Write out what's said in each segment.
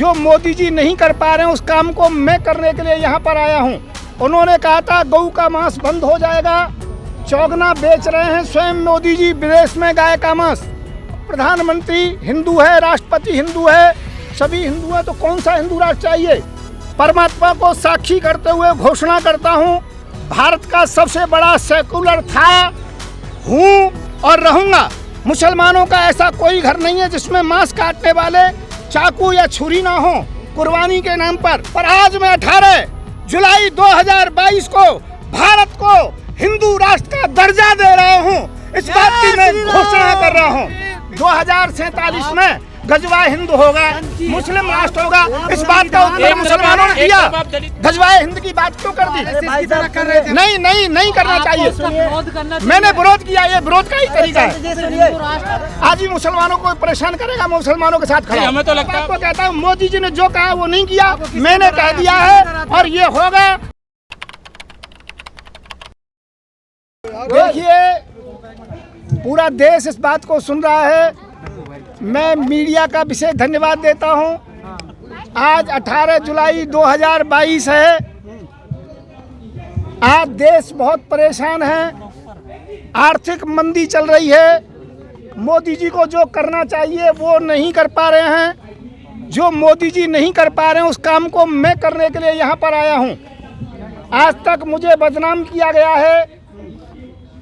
जो मोदी जी नहीं कर पा रहे हैं उस काम को मैं करने के लिए यहाँ पर आया हूँ। उन्होंने कहा था गऊ का मांस बंद हो जाएगा, चौगना बेच रहे हैं स्वयं मोदी जी विदेश में गाय का मांस। प्रधानमंत्री हिंदू है, राष्ट्रपति हिंदू है, सभी हिंदू हैं, तो कौन सा हिंदू राष्ट्र चाहिए? परमात्मा को साक्षी करते हुए घोषणा करता हूँ, भारत का सबसे बड़ा सेकुलर था, हूँ और रहूँगा। मुसलमानों का ऐसा कोई घर नहीं है जिसमें मांस काटने वाले चाकू या छुरी ना हो कुर्बानी के नाम पर आज मैं 18 जुलाई 2022 को भारत को हिंदू राष्ट्र का दर्जा दे रहा हूँ। इस बात की मैं घोषणा कर रहा हूँ। 2047 में गजवाए हिंद होगा, मुस्लिम राष्ट्र होगा। इस बात का उत्तर मुसलमानों ने दिया। गजवाए हिंद की बात क्यों कर दी? नहीं करना चाहिए। मैंने विरोध किया, ये विरोध का ही तरीका है। आज ही मुसलमानों को परेशान करेगा, मुसलमानों के साथ खड़ा। हमें तो लगता है, आपको कहता हूँ मोदी जी ने जो कहा वो नहीं किया, मैंने कह दिया है और ये होगा। देखिए पूरा देश इस बात को सुन रहा है। मैं मीडिया का विशेष धन्यवाद देता हूं। आज 18 जुलाई 2022 है। आज देश बहुत परेशान है, आर्थिक मंदी चल रही है। मोदी जी को जो करना चाहिए वो नहीं कर पा रहे हैं। जो मोदी जी नहीं कर पा रहे हैं उस काम को मैं करने के लिए यहाँ पर आया हूँ। आज तक मुझे बदनाम किया गया है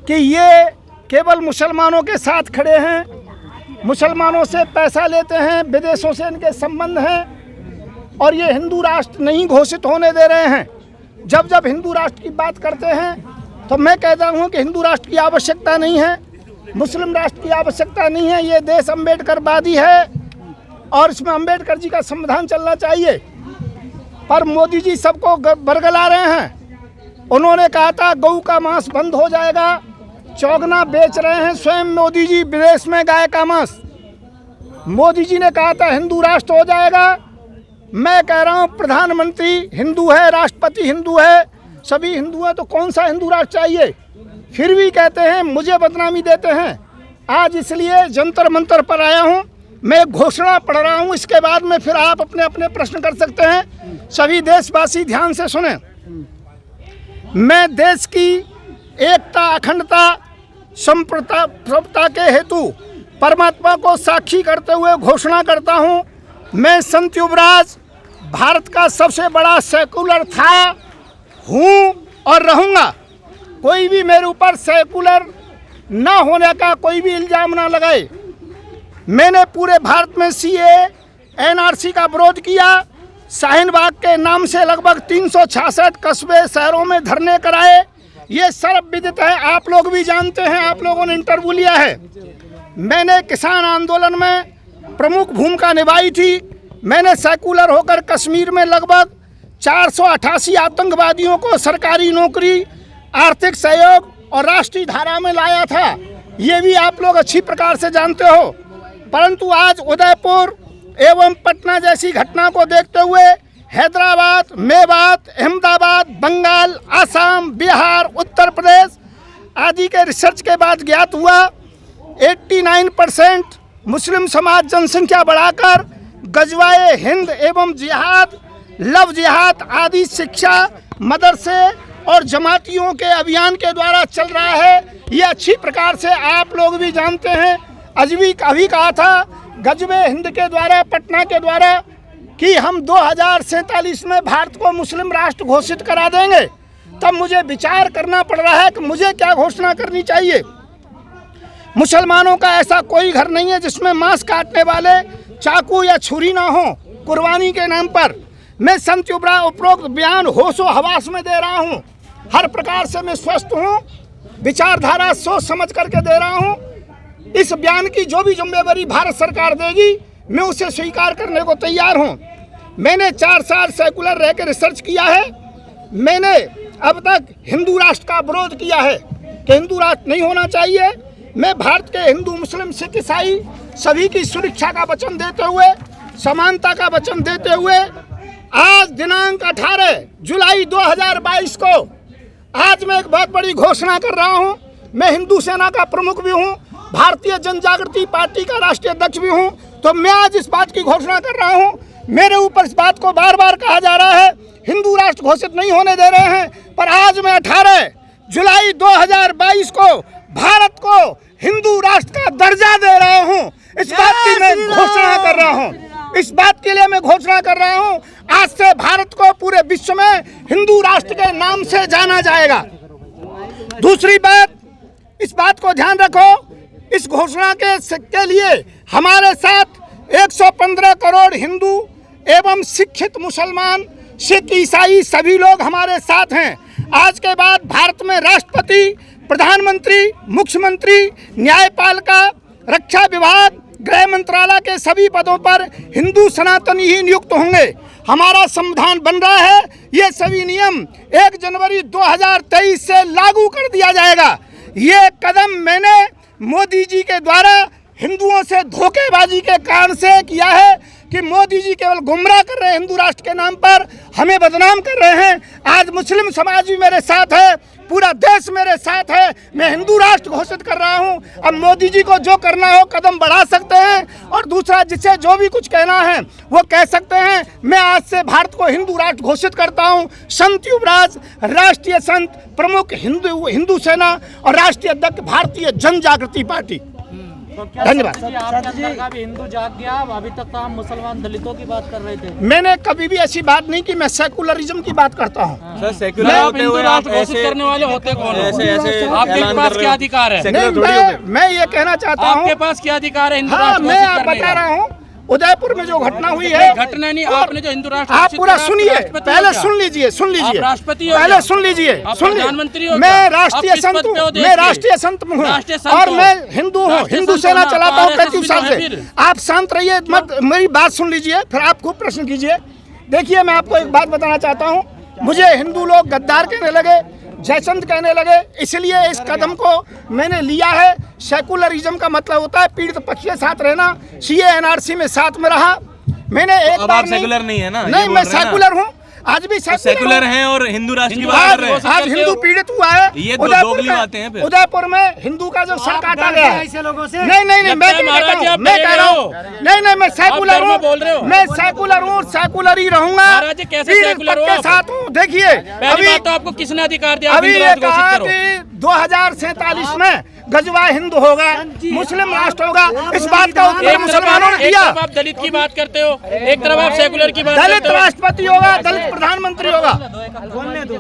कि ये केवल मुसलमानों के साथ खड़े हैं, मुसलमानों से पैसा लेते हैं, विदेशों से इनके संबंध हैं और ये हिंदू राष्ट्र नहीं घोषित होने दे रहे हैं। जब हिंदू राष्ट्र की बात करते हैं तो मैं कहता हूँ कि हिंदू राष्ट्र की आवश्यकता नहीं है, मुस्लिम राष्ट्र की आवश्यकता नहीं है। ये देश अम्बेडकरवादी है और इसमें अम्बेडकर जी का संविधान चलना चाहिए। पर मोदी जी सबको बरगला रहे हैं। उन्होंने कहा था गऊ का मांस बंद हो जाएगा, चौगना बेच रहे हैं स्वयं मोदी जी विदेश में गाय का मांस। मोदी जी ने कहा था हिंदू राष्ट्र हो जाएगा। मैं कह रहा हूँ प्रधानमंत्री हिंदू है, राष्ट्रपति हिंदू है, सभी हिंदू हैं, तो कौन सा हिंदू राष्ट्र चाहिए? फिर भी कहते हैं, मुझे बदनामी देते हैं। आज इसलिए जंतर मंतर पर आया हूँ। मैं घोषणा पढ़ रहा हूँ, इसके बाद में फिर आप अपने अपने प्रश्न कर सकते हैं। सभी देशवासी ध्यान से सुने। मैं देश की एकता, अखंडता, संप्रभुता के हेतु परमात्मा को साक्षी करते हुए घोषणा करता हूँ, मैं संत युवराज भारत का सबसे बड़ा सेकुलर था, हूँ और रहूँगा। कोई भी मेरे ऊपर सेकुलर ना होने का कोई भी इल्ज़ाम ना लगाए। मैंने पूरे भारत में CAA, NRC का विरोध किया। शाहीन बाग के नाम से लगभग 366 कस्बे शहरों में धरने कराए। ये सर्वविदित है, आप लोग भी जानते हैं, आप लोगों ने इंटरव्यू लिया है। मैंने किसान आंदोलन में प्रमुख भूमिका निभाई थी। मैंने सेकुलर होकर कश्मीर में लगभग 488 आतंकवादियों को सरकारी नौकरी, आर्थिक सहयोग और राष्ट्रीय धारा में लाया था। ये भी आप लोग अच्छी प्रकार से जानते हो। परंतु आज उदयपुर एवं पटना जैसी घटना को देखते हुए हैदराबाद, मेवात, अहमदाबाद, बंगाल, आसाम, बिहार, उत्तर प्रदेश आदि के रिसर्च के बाद ज्ञात हुआ 89% मुस्लिम समाज जनसंख्या बढ़ाकर गजवाए हिंद एवं जिहाद, लव जिहाद आदि शिक्षा मदरसे और जमातियों के अभियान के द्वारा चल रहा है। ये अच्छी प्रकार से आप लोग भी जानते हैं। अभी कहा था गजवे हिंद के द्वारा, पटना के द्वारा, कि हम 2047 में भारत को मुस्लिम राष्ट्र घोषित करा देंगे। तब मुझे विचार करना पड़ रहा है कि मुझे क्या घोषणा करनी चाहिए। मुसलमानों का ऐसा कोई घर नहीं है जिसमें मांस काटने वाले चाकू या छुरी ना हो कुर्बानी के नाम पर। मैं संत युवराज उपरोक्त बयान होशो हवास में दे रहा हूँ। हर प्रकार से मैं स्वस्थ हूँ, विचारधारा सोच समझ करके दे रहा हूँ। इस बयान की जो भी जिम्मेदारी भारत सरकार देगी मैं उसे स्वीकार करने को तैयार हूँ। मैंने 4 साल सेकुलर रह के रिसर्च किया है। मैंने अब तक हिंदू राष्ट्र का विरोध किया है कि हिंदू राष्ट्र नहीं होना चाहिए। मैं भारत के हिंदू, मुस्लिम, सिख, ईसाई सभी की सुरक्षा का वचन देते हुए, समानता का वचन देते हुए आज दिनांक 18 जुलाई 2022 को आज मैं एक बहुत बड़ी घोषणा कर रहा हूं। मैं हिंदू सेना का प्रमुख भी हूं, भारतीय जन जागृति पार्टी का राष्ट्रीय अध्यक्ष भी हूं। तो मैं आज इस बात की घोषणा कर रहा हूं, मेरे ऊपर इस बात को बार बार कहा जा रहा है, हिंदू राष्ट्र घोषित नहीं होने दे रहे हैं, पर आज मैं 18 जुलाई 2022 को भारत को हिंदू राष्ट्र का दर्जा दे रहा हूं। इस बात की मैं घोषणा कर रहा हूं, इस बात के लिए मैं घोषणा कर रहा हूं। आज से भारत को पूरे विश्व में हिंदू राष्ट्र के नाम से जाना जाएगा। दूसरी बात, इस बात को ध्यान रखो, इस घोषणा के लिए हमारे साथ 115 करोड़ हिंदू एवं शिक्षित मुसलमान, सिख, ईसाई सभी लोग हमारे साथ हैं। आज के बाद भारत में राष्ट्रपति, प्रधानमंत्री, मुख्यमंत्री, न्यायपालिका, रक्षा विभाग, गृह मंत्रालय के सभी पदों पर हिंदू सनातनी ही नियुक्त होंगे। हमारा संविधान बन रहा है, ये सभी नियम 1 जनवरी 2023 से लागू कर दिया जाएगा। ये कदम मैंने मोदी जी के द्वारा हिंदुओं से धोखेबाजी के कारण से किया है कि मोदी जी केवल गुमराह कर रहे हैं, हिंदू राष्ट्र के नाम पर हमें बदनाम कर रहे हैं। आज मुस्लिम समाज भी मेरे साथ है, पूरा देश मेरे साथ है। मैं हिंदू राष्ट्र घोषित कर रहा हूं। अब मोदी जी को जो करना हो कदम बढ़ा सकते हैं, और दूसरा जिसे जो भी कुछ कहना है वो कह सकते हैं। मैं आज से भारत को हिंदू राष्ट्र घोषित करता हूं। संत युवराज, राष्ट्रीय संत, प्रमुख हिंदू सेना और राष्ट्रीय अध्यक्ष भारतीय जन जागृति पार्टी। धन्यवाद। हिंदू जाग गया, अभी तक तो हम मुसलमान दलितों की बात कर रहे थे। मैंने कभी भी ऐसी बात नहीं की, मैं सेकुलरिज्म की बात करता हूँ। सर, सेकुलर हिंदू राष्ट्र घोषित करने वाले होते कौन? आपके पास क्या अधिकार है? मैं ये कहना चाहता हूँ, आपके पास क्या अधिकार है हिंदू हाँ, राष्ट्र मैं आप बता रहा हूँ, उदयपुर में जो घटना हुई है, घटना नहीं, आपने जो हिंदू राष्ट्र, आप पूरा सुनिए, पहले सुन लीजिए, राष्ट्रपति पहले सुन लीजिए, प्रधानमंत्री हो, मैं राष्ट्रीय संत हूँ, मैं राष्ट्रीय संत हूँ और मैं हिंदू हूँ, हिंदू सेना चलाता हूँ 35 साल से। आप शांत रहिए, मत मेरी बात सुन लीजिए, फिर आप खूब प्रश्न कीजिए। देखिए, मैं आपको एक बात बताना चाहता हूँ, मुझे हिंदू लोग गद्दार कहने लगे, जयचंद कहने लगे, इसलिए इस कदम को मैंने लिया है। सेकुलरिज्म का मतलब होता है पीड़ित पक्ष के साथ रहना। सीए एनआरसी में साथ में रहा मैंने, एक बार सेकुलर नहीं है ना? नहीं, मैं सेकुलर हूँ, आज भी सेकुलर हैं और हिंदू राष्ट्र की बात कर रहे हैं। आज हिंदू पीड़ित हुआ है, ये दो दोगली बातें हैं। फिर उदयपुर में हिंदू का जो सर काटा गया है, ऐसे लोगों से नहीं, मैं कह रहा हूँ, नहीं, मैं सेकुलर हूँ, मैं सेकुलर हूँ, सेकुलर ही रहूंगा, के साथ हूँ। देखिए, अभी तो आपको किसने अधिकार दिया? अभी ये कहा कि 2047 में गजवा हिंद होगा, मुस्लिम राष्ट्र होगा, इस बात का उत्तर मुसलमानों ने दिया। आप दलित की बात करते हो, एक तरफ आप सेकुलर की बात दलित करते हो। राष्ट्रपति होगा, दलित प्रधानमंत्री होगा,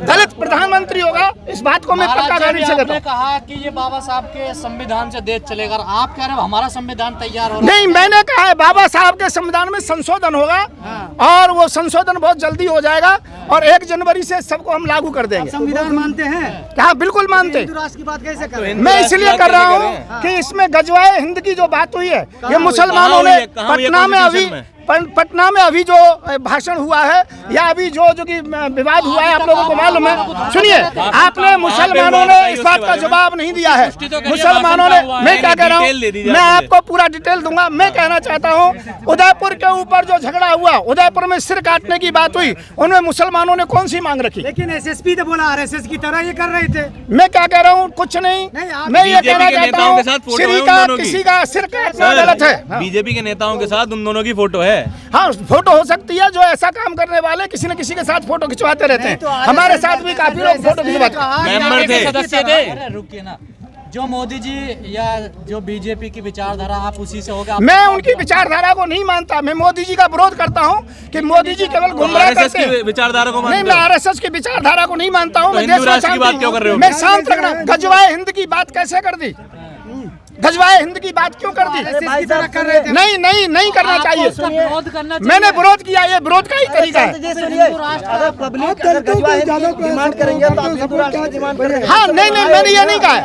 दलित प्रधानमंत्री होगा, इस बात को मैं पक्का गारंटी से कहता हूं। कहा कि ये बाबा साहब के संविधान से देश चलेगा, आप कह रहे हो हमारा संविधान तैयार हो रहा है। नहीं, मैंने कहा है बाबा साहब के संविधान में संशोधन होगा, और वो संशोधन बहुत जल्दी हो जाएगा, और 1 जनवरी से सबको हम लागू कर देंगे। संविधान मानते हैं? हाँ, बिल्कुल मानते हैं। राष्ट्र की बात कैसे करें? मैं इसलिए कर रहा हूँ कि इसमें गजवाए हिंद की जो बात हुई है, ये मुसलमानों ने पटना में अभी जो भाषण हुआ है, या अभी जो कि विवाद हुआ है, आप लोगों को मालूम है। सुनिए, आपने मुसलमानों ने इस बात का जवाब नहीं दिया है। मुसलमानों ने, मैं क्या कह रहा हूँ, मैं आपको पूरा डिटेल दूंगा। मैं कहना चाहता हूँ, उदयपुर के ऊपर जो झगड़ा हुआ, उदयपुर में सिर काटने की बात हुई, उनमें मुसलमानों ने कौन सी मांग रखी? लेकिन एसएसपी ने बोला आरएसएस की तरह ये कर रहे थे। मैं क्या कह रहा हूँ, कुछ नहीं, मैं ये कहना चाहता हूँ, किसी का सिर काटना गलत है। बीजेपी के नेताओं के साथ उन दोनों की फोटो है। हाँ, फोटो हो सकती है, जो ऐसा काम करने वाले किसी न किसी के साथ फोटो खिंचवाते रहते हैं। हमारे साथ भी काफी लोग फोटो खिंचवाते हैं। सदस्य थे, रुकिए ना, जो मोदी जी या जो बीजेपी की विचारधारा, आप उसी से होगा? मैं उनकी विचारधारा को नहीं मानता। मैं मोदी जी का विरोध करता हूँ कि मोदी जी केवल गुमराह करते हैं। विचारधारा को नहीं, मैं आरएसएस की विचारधारा को नहीं मानता हूँ। मैं हिंदू राष्ट्र की बात क्यों कर रहे हो? मैं शांत रखना। गजवाए हिंद की बात कैसे कर दी? गजवाए हिंद की बात क्यों कर दी? नहीं करना चाहिए। मैंने विरोध किया, ये विरोध का ही तरीका है। हाँ, नहीं, मैंने ये नहीं कहा।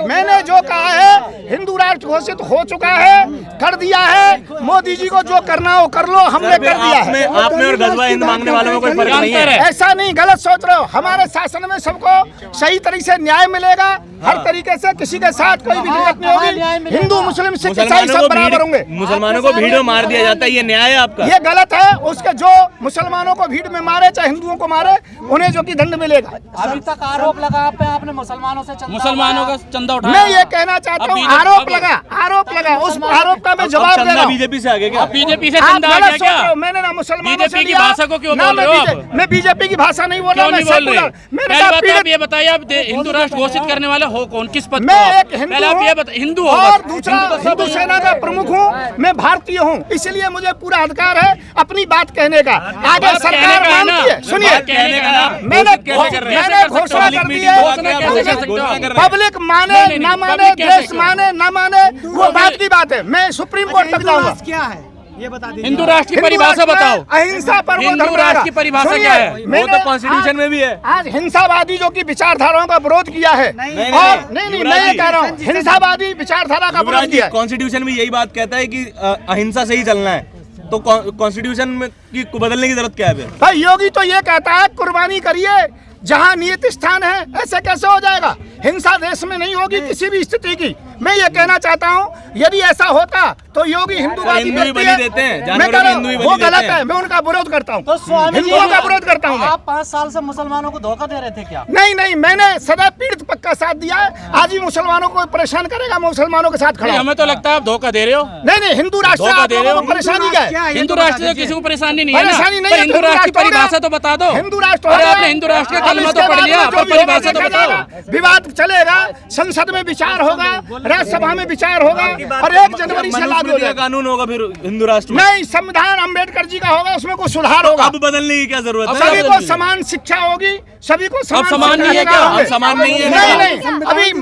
मैंने जो कहा है, हिंदू राष्ट्र घोषित हो चुका है, कर दिया है। मोदी जी को जो करना हो कर लो, हमने कर दिया है। आपने और गजवा हिंद मांगने वालों में कोई फर्क नहीं है। ऐसा नहीं, गलत सोच रहे हो। हमारे शासन में सबको सही तरीके से न्याय मिलेगा, हर तरीके से, किसी के साथ कोई भी बात नहीं होगी। हिंदू मुस्लिम सिख ईसाई सब बराबर होंगे। मुसलमानों को भीड़ में मार दिया जाता है, ये न्याय है आपका? ये गलत है। उसके जो मुसलमानों को भीड़ में मारे चाहे हिंदुओं को मारे, उन्हें जो कि दंड मिलेगा। अभी तक आरोप लगा आप पे, आपने मुसलमानों से मुसलमानों का चंदा उठाया। मैं ये कहना चाहता हूँ, आरोप लगा, उस आरोप का मैं जवाब दे रहा हूँ। बीजेपी से आगे क्या? बीजेपी से आप चंदा आ गलत गया सोच रहे क्या? हो। मैंने ना मुसलमानों से बीजेपी की लिया, भाषा को क्यों ना बोल रहे हो आप? मैं बीजेपी की भाषा नहीं बोल रहा, क्यों मैं नहीं बोल रहे? सेकुलर। मैंने पहली कहा बात आप पीड़ित- ये बताइए, आप हिंदू राष्ट्र घोषित करने वाले हो कौन, किस पद मैं पर? एक हिंदू पहले आप हूँ ये बताइए, हिंदू हो और बस। दूसरा हिंदू सेना का प्रमुख हूँ। मैं भारतीय हूँ, इसलिए मुझे पूरा अधिकार है अपनी बात कहने का। आगे बात सरकार कहने का है ना। मानती है। सुनिए, बात कहने का ना। मैंने कैसे कर रहे हैं? मैंने घोषणा कर दी है। पब्लिक माने ना माने, देश माने ना माने, वो बात की बात है। मैं सुप्रीम कोर्ट तक हिंदू जाऊंगा। राष्ट्र क्या है ये बता दीजिए। हिंदू राष्ट्र की हिंदू परिभाषा राष्ट्र में बताओ। अहिंसा पर वो हिंदू धर्म राष्ट्र रहेगा। की परिभाषा सुनिए, क्या है? वो मैंने तो कॉन्स्टिट्यूशन में भी है। आज हिंसावादी जो कि विचारधाराओं का विरोध किया है, नहीं, और नहीं मैं ये कह रहा हूँ, हिंसावादी विचारधारा का विरोध किया है। कॉन्स्टिट्यूशन भी यही बात कहता है कि अहिंसा से ही चलना है, तो कॉन्स्टिट्यूशन में की बदलने की जरूरत क्या है? भाई योगी तो ये कहता है कुर्बानी करिए जहाँ नियत स्थान है। ऐसे कैसे हो जाएगा? हिंसा देश में नहीं होगी किसी भी स्थिति की। मैं ये कहना चाहता हूँ, यदि ऐसा होता तो योगी हिंदुवादी हिंदू भी व्यक्ति बलि है। देते हैं, मैं जानवरों कह रहा को हिंदू भी हूँ, वो बलि गलत देते है। हैं। मैं उनका विरोध करता हूँ, तो स्वामी जी, हिंदुओं का विरोध करता हूँ मैं। आप 5 साल से मुसलमानों को धोखा दे रहे थे क्या? नहीं, मैंने सदा पीड़ित पक्ष का साथ दिया है। आज भी मुसलमानों को परेशान करेगा, मैं मुसलमानों के साथ खड़ा नहीं, हूँ। हमें तो लगता है आप धोखा दे रहे हो। नहीं, हिंदू राष्ट्र धोखा आप दे रहे लोगों हो। को परेशानी क्या है? हिंदू राष्ट्र से किसी को परेशानी नहीं है ना। परेशानी नहीं पर है, हिंदू तो राष्ट्र की हो गया। परिभाषा तो बता दो। हिंदू राष्ट्र अरे हो आपने गया। हिंदू राष्ट्र का अब कलमा इसके तो पढ़ बाद लिया, में पर जो भी होगा परिभाषा तो देखा बताओ। जाएगा। विवाद चलेगा, संसद में विचार होगा, राज्यसभा में विचार होगा और 1 जनवरी से लागू हो मनुस्मृति का जाएगा। कानून होगा फिर हिंदू राष्ट्र में। नहीं, संविधान अम्बेडकर जी का होगा, उसमें कुछ सुधार होगा। अब बदलने की क्या जरूरत है? सभी को समान शिक्षा होगी, सभी को समान समान नहीं है शिक्षा क्या? होंगे। अब समान नहीं है नहीं, क्या? अभी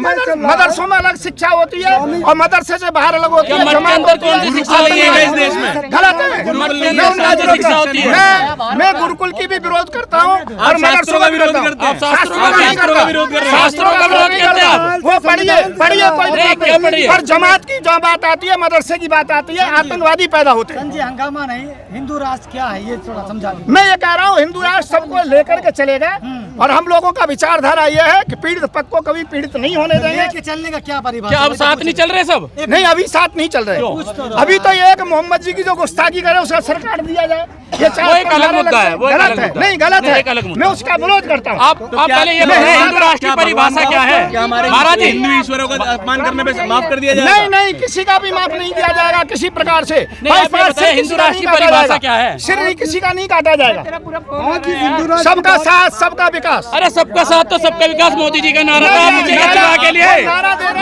मदरसों में अलग शिक्षा होती है और मदरसे से बाहर अलग होती है। क्या मठ के जमात अंदर होती है। कौन सी शिक्षा नहीं है इस देश में? गलत है। गुरुकुल मैं में उनका शास्त्र विरोध शिक्षा होती है। मैं गुरुकुल की भी विरोध करता हूँ और शास्त्रों का विरोध करता हूँ। करते हैं। आप शास्त्रों का नहीं शास्त्रों का करता। विरोध कर रहे हैं। शास्त्रों का विरोध करते हैं आप। वो पढ़िए कोई अरे, बात क्या नहीं। पढ़िए? पर जमात की जो बात आती है, मदरसे की बात आती है, आतंकवादी पैदा होते हैं। जी हंगामा नहीं, हिंदू राष्ट्र क्या है ये थोड़ा समझा दीजिए। मैं ये कह रहा हूँ, हिंदू राष्ट्र सबको लेकर के चलेगा और हम लोगों का विचारधारा ये है कि पीड़ित पक्ष को कभी पीड़ित नहीं होने देंगे। लेके चलने का क्या परिभाषा? क्या अब साथ नहीं चल रहे सब? नहीं, अभी साथ नहीं चल रहे। अभी तो ये है कि मोहम्मद जी की जो गुस्ताखी करे उसे सरकार दिया जाए। ये वो एक अलग मुद्दा है, वो एक गलत अलग है। मुद्दा नहीं, गलत नहीं, है। एक अलग मुद्दा। मैं उसका विरोध करता हूँ। आप पहले ये बताइए, हिंदू राष्ट्र की परिभाषा क्या है? क्या हमारे महाराज जी, हिंदू ईश्वरों का अपमान करने पे माफ कर दिया नहीं, जाएगा? किसी का भी माफ नहीं दिया जाएगा किसी प्रकार से। नहीं, आप ये बताइए, हिंदू राष्ट्र की परिभाषा क्या है? सिर नहीं किसी का नहीं काटा जाएगा। सबका साथ, सबका विकास। अरे सबका साथ तो सबका विकास मोदी जी का नारा था। आप मुझे क्या चुनाव के लिए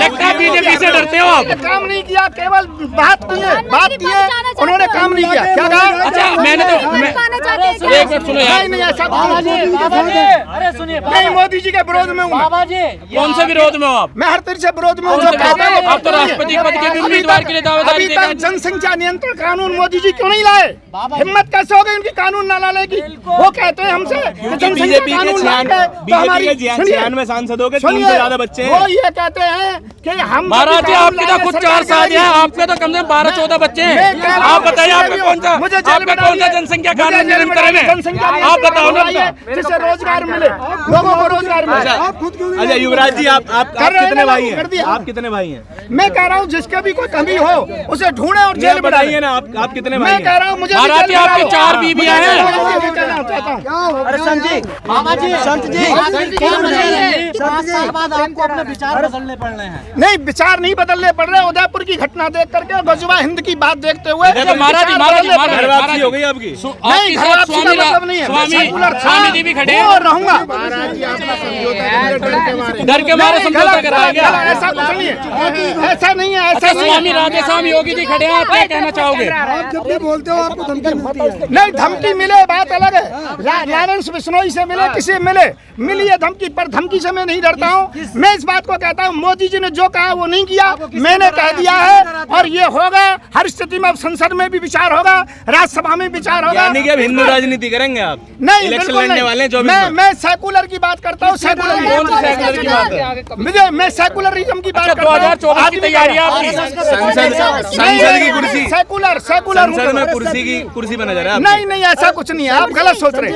लगता है बीजेपी से डरते हो आप? काम नहीं किया, केवल बात किए, उन्होंने काम नहीं किया। क्या कहा? अच्छा, मैंने तो एक मिनट सुनो यार। नहीं, ऐसा बाबा जी, अरे सुनिए नहीं, मोदी जी के विरोध में हूँ मैं। बाबा जी, कौन से विरोध में हो आप? मैं हर तरह से विरोध में हूँ। कौन जो से कहता है वो आप तो राष्ट्रपति पद के भी उम्मीदवार के लिए दावेदारी अभी देकर तक जनसंख्या नियंत्रण कानून मोदी जी क्यों नहीं लाए? हिम्मत कैसे हो गई उनकी कानून न लाने की? वो कहते हैं हमसे कि जनसंख्या बीजेपी कानून के लाएंगे तो हमारी 96 सांसदों के 3 सुनिए, से ज्यादा बच्चे वो हैं। ये कहते हैं कि हम महाराज जी, आपके तो खुद 4 साल है, आपके तो कम से कम 12-14 बच्चे हैं। आप बताइए, आपका कौन सा जनसंख्या कानून निरंतर है? आप बताओ ना। जिससे रोजगार मिले, लोगों को रोजगार मिले। अच्छा युवराज जी, आप कर रहे हैं कितने ना, भाई कर दिया। हैं? आप कितने भाई हैं? मैं कह रहा हूँ जिसके भी कोई कमी हो उसे ढूंढे और जेल में बताइए डालिए। ना, आप कितने भाई मैं हैं? कह रहा हूँ मुझे भी महाराज जी, जेल में आपकी डालो। 4 बीवियां हैं। मैं कहना चाहता हूँ। अरे संत बाबा जी, संत जी, 5 साल बाद आपको अपने विचार बदलने पड़ने हैं। नहीं, विचार नहीं बदलने पड़ रहे। उदयपुर की घटना देख करके और गजवा हिंद की बात देखते हुए देखो महाराज जी, विचार बदलने पड़ घर रहे हैं। वापसी हो गई आपकी? नहीं, घर वापसी का मतलब नहीं है। मैं सेकुलर था, स्वामी जी भी खड़े और हैं। रहूंगा। डर के मारे समझौता कराया गया। ऐसा कुछ नहीं है, ऐसा नहीं है, ऐसा अच्छा, नहीं है। स्वामी राधे स्वामी योगी जी खड़े हैं, आप क्या कहना चाहोगे? जब भी बोलते हो आपको धमकी मिलती है। नहीं, धमकी मिले बात अलग है। लॉरेंस बिश्नोई से मिले, किसी मिली है धमकी, पर धमकी से मैं नहीं डरता हूँ। मैं इस बात को कहता हूँ, मोदी जी ने जो कहा वो नहीं किया, मैंने कह दिया है और ये होगा। हर स्थिति में अब संसद में भी विचार होगा, राज्यसभा में विचार होगा। यानी कि अब हिंदू राजनीति करेंगे आप? नहीं, इलेक्शन बिल्कुल लड़ने नहीं। वाले हैं 24 में। मैं सेकुलर की बात करता हूँ। सेकुलर की बात है? मैं सेकुलरिज्म की बात अच्छा, करता हूँ। 2024 की तैयारी आपकी? संसद की कुर्सी, सेकुलर संसद में कुर्सी बना जा रहा है? नहीं, ऐसा कुछ नहीं है। आप गलत सोच रहे हैं।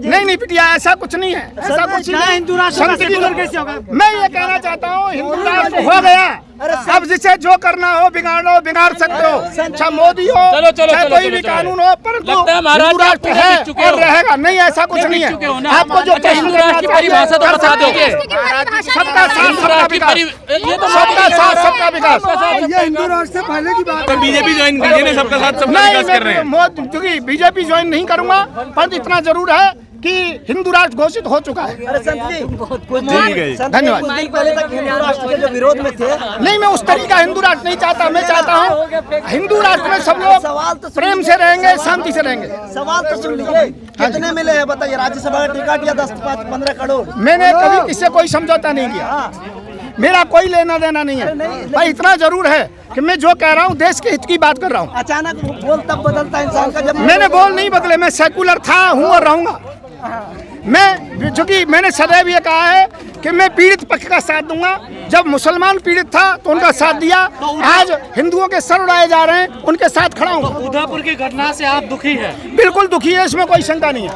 नहीं पिटिया, ऐसा कुछ नहीं है। ऐसा कुछ नहीं है। हिंदू राष्ट्र संत की- सेकुलर कैसे होगा? मैं ये कहना चाहता हूँ, हिंदू राष्ट्र हो गया अब जिसे जो करना हो बिगाड़ो, बिगाड़ सकते हो, चाहे मोदी हो, चलो, चलो, चाहे चलो, कोई चलो, भी चलो। कानून हो, परंतु लगता है महाराज हिंदू आप राष्ट्र पूरे है जीत चुके और हो। रहेगा। नहीं, ऐसा कुछ नहीं जीत चुके हो है। ना। आपको जो अच्छा, प्रश्न हिंदू करना राष्ट्र की चाहिए, परिभाषा तो कर बता सकते दोगे। हैं। सबका साथ, हिंदू सबका राष्ट्र की विकास, ये तो सबका साथ, सबका विकास। ये हिंदू राष्ट्र से पहले की बात है। बीजेपी ज्वाइन कीजिए ना, सबका साथ सबका नहीं, विकास कर रहे हैं। मैं क्योंकि बीजेपी ज्वाइन नहीं करूंगा, परंतु इतना जरूर है कि हिंदू राष्ट्र घोषित हो चुका है। ठीक है जी। धन्यवाद। पहले तक हिंदू राष्ट्र के जो विरोध में थे, नहीं, मैं उस तरीका हिंदू राष्ट्र नहीं चाहता। मैं चाहता हूँ हिंदू राष्ट्र में सब लोग प्रेम से रहेंगे, शांति से रहेंगे। सवाल तो सुन लीजिए, कितने मिले हैं बताइए? राज्यसभा का टिकट या 10-15 करोड़? मैंने कभी किससे कोई समझौता नहीं किया, मेरा कोई लेना देना नहीं है। भाई इतना जरूर है कि मैं जो कह रहा हूँ देश के हित की बात कर रहा हूँ। अचानक बोल तब बदलता है इंसान का जब मैंने बोल नहीं बदले, मैं सेकुलर था, हूँ और रहूंगा। मैं चूंकि मैंने सदैव ये कहा है कि मैं पीड़ित पक्ष का साथ दूंगा। जब मुसलमान पीड़ित था तो उनका साथ दिया, आज हिंदुओं के सर उड़ाए जा रहे हैं, उनके साथ खड़ा हूँ। उदयपुर की घटना से आप दुखी है? बिल्कुल दुखी है, इसमें कोई शंका नहीं है।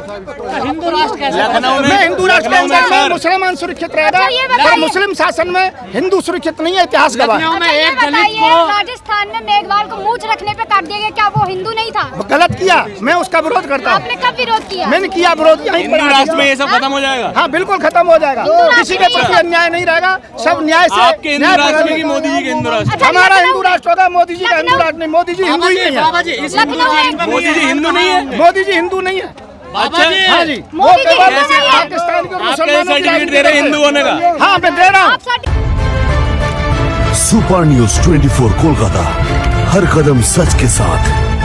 हिंदू राष्ट्र कैसे? मैं हिंदू राष्ट्र के अंदर में मुसलमान सुरक्षित रहेगा और मुस्लिम शासन में हिंदू सुरक्षित नहीं है, इतिहास गवाह है। लखनऊ में ये एक दलित बताइए, को राजस्थान में मेघवाल को मूंछ रखने पे काट दिया गया, क्या वो हिंदू नहीं था? गलत किया, मैं उसका विरोध करता हूँ। आपने कब विरोध किया? मैंने किया विरोध, यहीं पर हिंदू राष्ट्र में ये सब खत्म हो जाएगा। हाँ बिल्कुल खत्म हो जाएगा। किसी के प्रति अन्याय नहीं रहेगा, सब न्याय से। आपके हिंदू राष्ट्र में कि मोदी जी के हिंदू राष्ट्र? अच्छा, हमारा लखनऊ- हिंदू राष्ट्र होगा, मोदी जी का हिंदू राष्ट्र नहीं। मोदी जी हिंदू ही नहीं बाबा है। जी इस लखनऊ में मोदी जी हिंदू नहीं है? मोदी जी हिंदू नहीं है। बाबा जी हाँ जी, वो मोदी जी केवल हिंदू नहीं है। पाकिस्तान के और आप मुसलमानों की सर्टिफिकेट दे रहे हैं हिंदू होने का? हाँ मैं दे रहा हूँ। आप सर्टिफिकेट सुपर न्यूज 24 कोलकाता, हर कदम सच के साथ।